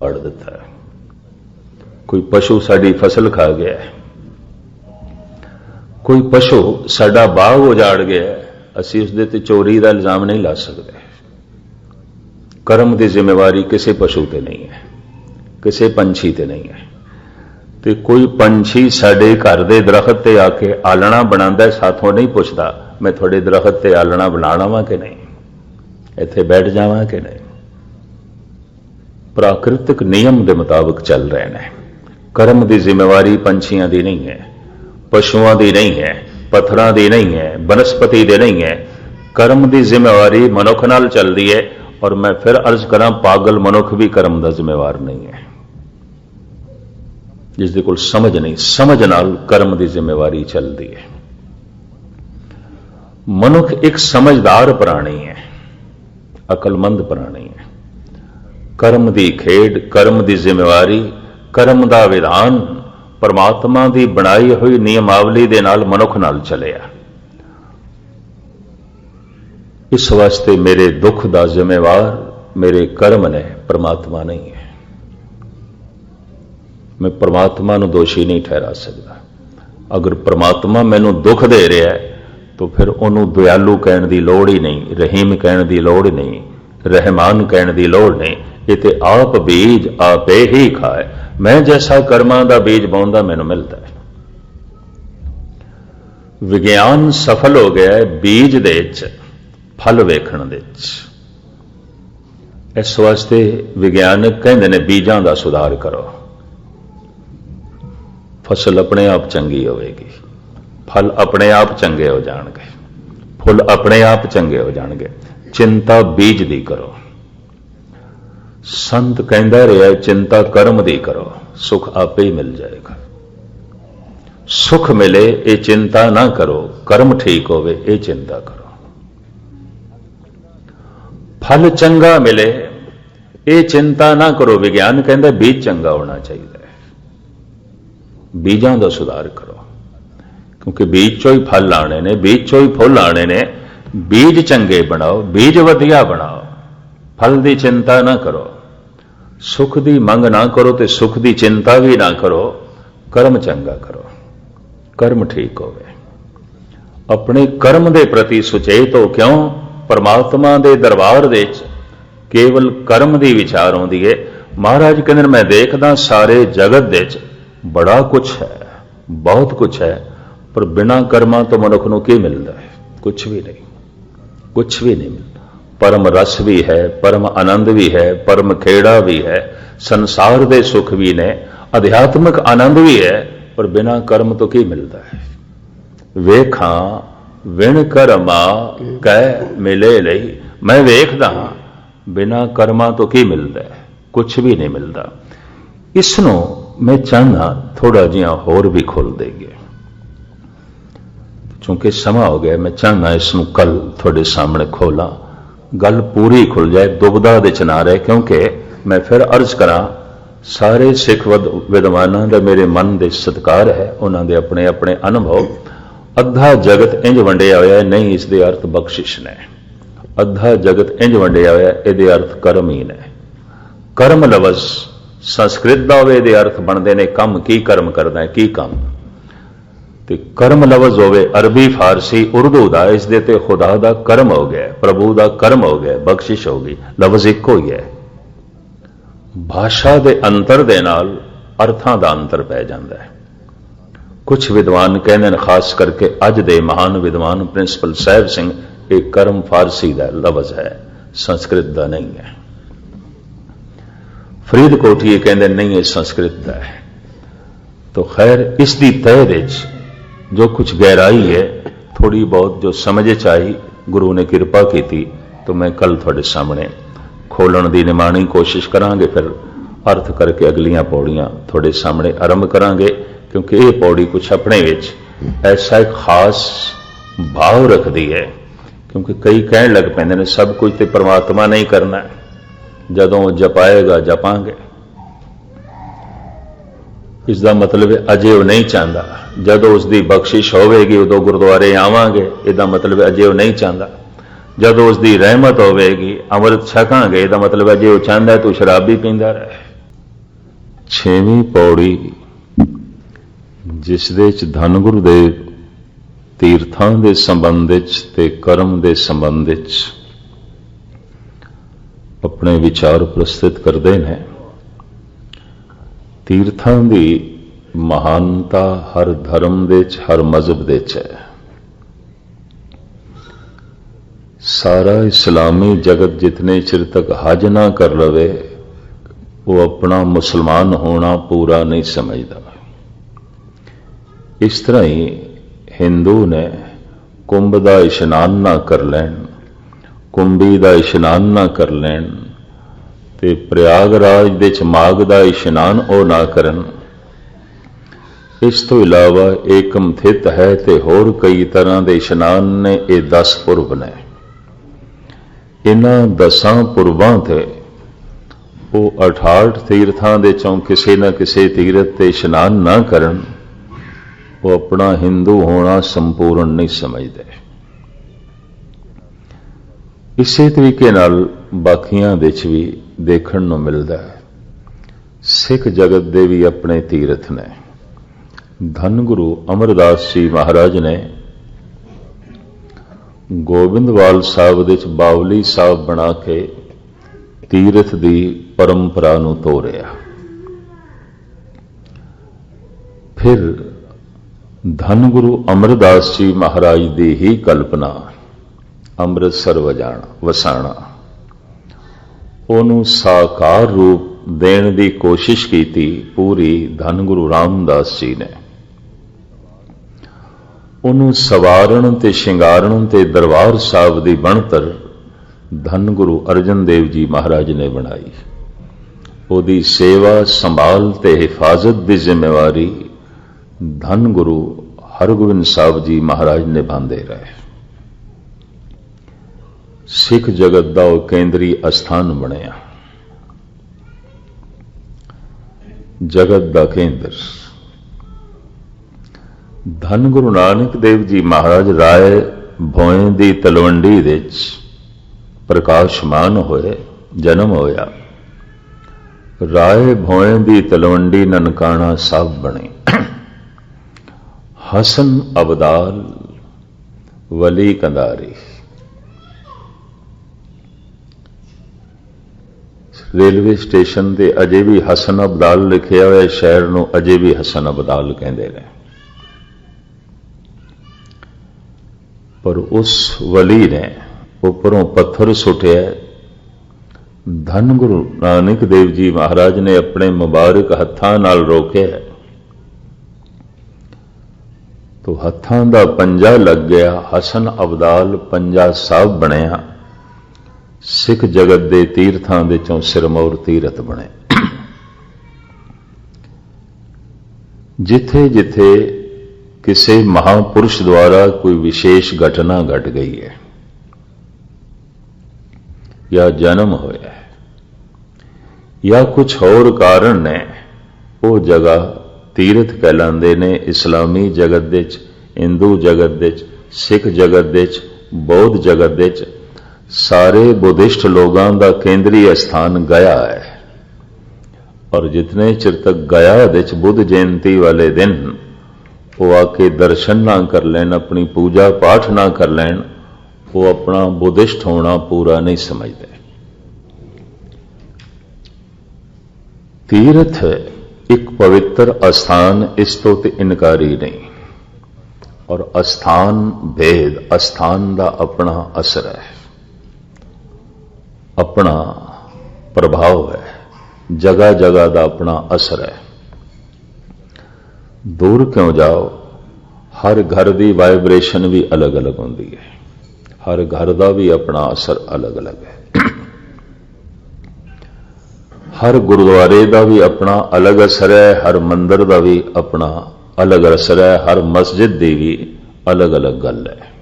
पाड़ दिता है। कोई पशु साड़ी फसल खा गया है, कोई पशु साडा बाग उजाड़ गया है, असीं उसदे ते चोरी का इल्जाम नहीं ला सकते। कर्म की जिम्मेवारी किसी पशु ते नहीं है, किसी पंछी ते नहीं है। तो कोई पंछी साडे घर दे दरखत ते आके आलना बनांदा, साथों नहीं पुछदा मैं थोड़े दरखत ते आलना बनाना वा कि नहीं, इत्थे बैठ जावां कि नहीं। प्राकृतिक नियम के मुताबिक चल रहे हैं। कर्म की जिम्मेवारी पंछियों की नहीं है, पशुओं की नहीं है, पत्थरों की नहीं है, वनस्पति की नहीं है। कर्म की जिम्मेवारी मनुख नाल चलती है। और मैं फिर अर्ज करा, पागल मनुख भी कर्म का जिम्मेवार नहीं है, जिसके कोल समझ नहीं। समझ नाल कर्म की जिम्मेवारी चलती है। मनुख एक समझदार प्राणी है, अकलमंद प्राणी है। कर्म की खेड, कर्म की जिम्मेवारी, कर्म का विधान परमात्मा की बनाई हुई नियमावली के नाल मनुख नाल चलिया। इस वास्ते मेरे दुख का जिम्मेवार मेरे कर्म ने, परमात्मा नहीं है। मैं परमात्मा नूं दोषी नहीं ठहरा सकता। अगर परमात्मा मैनू दुख दे रहा है तो फिर उन्होंने दयालु कहने की लोड़ ही नहीं, रहीम कहने की लोड़ नहीं, रहमान कहने की लोड़ नहीं। ये तो आप बीज आपे ही खाए। मैं जैसा कर्मां दा बीज बोंदा मैनू मिलता है। विज्ञान सफल हो गया है बीज दे विच फल वेखण दे विच। इस वास्ते विज्ञानक कहते ने बीजां दा सुधार करो, फसल अपने आप चंगी होगी, फल अपने आप चंगे हो जाएंगे, फुल अपने आप चंगे हो जाएंगे। चिंता बीज दी करो। संत कहता रहा चिंता कर्म दी करो, सुख आपे ही मिल जाएगा। सुख मिले ये चिंता ना करो, कर्म ठीक होवे ये चिंता करो। फल चंगा मिले ये चिंता ना करो। विज्ञान कहता बीज चंगा होना चाहिए, बीजां दा सुधार करो, क्योंकि बीज चों ही फल आने ने, बीज चों ही फुल आने ने। बीज चंगे बनाओ, बीज वधिया बनाओ, फल की चिंता ना करो। सुख की मंग ना करो तो सुख की चिंता भी ना करो। कर्म चंगा करो, कर्म ठीक होवे। अपने कर्म के प्रति सुचेत हो। क्यों? परमात्मा के दरबार दे केवल कर्म की विचार आउंदी है। महाराज कहते मैं देखदा सारे जगत दे बड़ा कुछ है, बहुत कुछ है, पर बिना कर्मां तो मनुख नूं की मिलता है? कुछ भी नहीं, कुछ भी नहीं मिलता। परम रस भी है, परम आनंद भी है, परम खेड़ा भी है, संसार दे सुख भी ने, अध्यात्मिक आनंद भी है, पर बिना कर्म तो की मिलता है? वेखा विण कर्मा कह मिले लई। मैं वेखदा बिना कर्मा तो की मिलता है? कुछ भी नहीं मिलता। इसनों मैं चाहना थोड़ा जिहा होर भी खोल देंगे, चूंकि समा हो गया। मैं चाहना इसनों कल थोड़े सामने खोला, गल पूरी खुल जाए, दुबदा दे च ना रहे। क्योंकि मैं फिर अर्ज करा, सारे सिख विद्वानां दा मेरे मन दे सत्कार है, उन्होंने अपने अपने अनुभव। अद्धा जगत इंज वंडिया होया नहीं, इसके अर्थ बख्शिश ने। अद्धा जगत इंज वंडिया होया, इहदे अर्थ कर्म ही ने। कर्म लवज संस्कृत का होवे, इहदे अर्थ बनते ने कम। की कर्म करना है, की काम। तो कर्म लवज होवे अरबी, फारसी, उर्दू का, इस दे ते खुदा का कर्म हो गया, प्रभु का कर्म हो गया, बख्शिश हो गई। लवज एक हो गया। भाषा के अंतर दे नाल अर्थां का अंतर पै जाता है। कुछ विद्वान कहते हैं, खास करके अज दे महान विद्वान प्रिंसिपल साहिब सिंह, एक कर्म फारसी का लवज है, संस्कृत का नहीं है। फरीद कोठिए कहते नहीं, ये संस्कृत का है। तो खैर इसकी तय विच जो कुछ गहराई है, थोड़ी बहुत जो समझ चाहिए, गुरु ने कृपा की थी, तो मैं कल थोड़े सामने खोलने की निमाणी कोशिश करांगे। फिर अर्थ करके अगलियां पौड़ियां थोड़े सामने आरंभ करांगे, क्योंकि ये पौड़ी कुछ अपने विच ऐसा एक खास भाव रखती है। क्योंकि कई कहन लग पैंदे ने सब कुछ तो परमात्मा नहीं करना, जदों जपाएगा जपांगे। इसका मतलब है अजे वो नहीं चाहता, जदों उसकी बख्शिश होगी उदों गुरुद्वारे आवांगे, इसका मतलब है अजे वो नहीं चाहता। जदों उसकी रहमत होगी अमृत छकांगे, इसका मतलब अजे वो चाहता है तू शराब भी पींदा रहे। छेवीं पौड़ी जिस दे च धन गुरुदेव तीर्थां दे संबंध ते कर्म दे संबंध अपने विचार प्रस्तुत करते हैं। तीर्थां दी महानता हर धर्म दे च, हर मजहब दे च है। सारा इस्लामी जगत जितने चिर तक हज ना कर लवे वो अपना मुसलमान होना पूरा नहीं समझता। इस तरह ही हिंदू ने कुंभ का इशनान ना कर लैन, कुंभी का इशनान ना कर लैन ते प्रयागराज दे च माघ का इशनान ओ ना करन। इस तो इलावा एकम थित है ते होर कई तरह के इशनान ने। ये 10 पुरब ने। इन्हां 10 पुरबां ते वो 68 तीर्थां दे चों किसी न किसी तीरथ ते इशनान ना करन, वो अपना हिंदू होना संपूर्ण नहीं समझते। इसे तरीके नाल बाकियां दे च भी देखण नूं मिलदा है। सिख जगत दे भी अपने तीरथ ने। धन गुरु अमरदास जी महाराज ने गोबिंदवाल साहब दे च बावली साहब बना के तीरथ दी परंपरा नूं तोड़िया। फिर धन गुरु अमरदास जी महाराज की ही कल्पना अमृतसर वसाना, उन्होंने साकार रूप देने की कोशिश की थी पूरी धन गुरु रामदास जी ने। उन्होंने सवारण ते शिंगारण ते दरबार साहब की बनतर धन गुरु अर्जन देव जी महाराज ने बनाई। उहदी सेवा संभाल ते हिफाजत की जिम्मेवारी धन गुरु हरगोबिंद साहब जी महाराज निभाते रहे। सिख जगत का वह केंद्री स्थान बनया, जगत का केंद्र। धन गुरु नानक देव जी महाराज राय भोए की तलवंडी दे प्रकाशमान होए, जन्म होया। राय भोए की तलवंडी ननकाना साहब बने। हसन अबदाल वली कंधारी। रेलवे स्टेशन ते अजे भी हसन अबदाल लिखा हुआ, शहर नूं अजे भी हसन अबदाल कहते हैं। पर उस वली ने उपरों पत्थर सुटिया। धन गुरु नानक देव जी महाराज ने अपने मुबारक हत्थां नाल रोकिया तो हत्थां दा पंजा लग गया। हसन अबदाल पंजा साहब बनया। सिख जगत दे तीर्थां दे चों सिरमौर तीरथ बने। जिथे जिथे किसी महापुरुष द्वारा कोई विशेष घटना घट गई है या जन्म होया है या कुछ और कारण ने वो जगह तीरथ कहलाते ने। इस्लामी जगत दे च, हिंदू जगत दे च, सिख जगत दे च, बौद्ध जगत दे च सारे बुद्धिस्ट लोगों का केंद्रीय स्थान गया है। और जितने चिर तक गया दे च बुद्ध जयंती वाले दिन वो आके दर्शन ना कर लैन, अपनी पूजा पाठ ना कर लैन, वो अपना बुद्धिस्ट होना पूरा नहीं समझते। तीर्थ एक पवित्र स्थान, इस तो इनकारी नहीं। और स्थान भेद, स्थान का अपना असर है, अपना प्रभाव है, जगह जगह का अपना असर है। दूर क्यों जाओ, हर घर की वाइब्रेशन भी अलग अलग होती है, हर घर का भी अपना असर अलग अलग है। हर गुरुद्वारे का भी अपना अलग असर है, हर मंदिर का भी अपना अलग असर है, हर मस्जिद की भी अलग अलग गल है।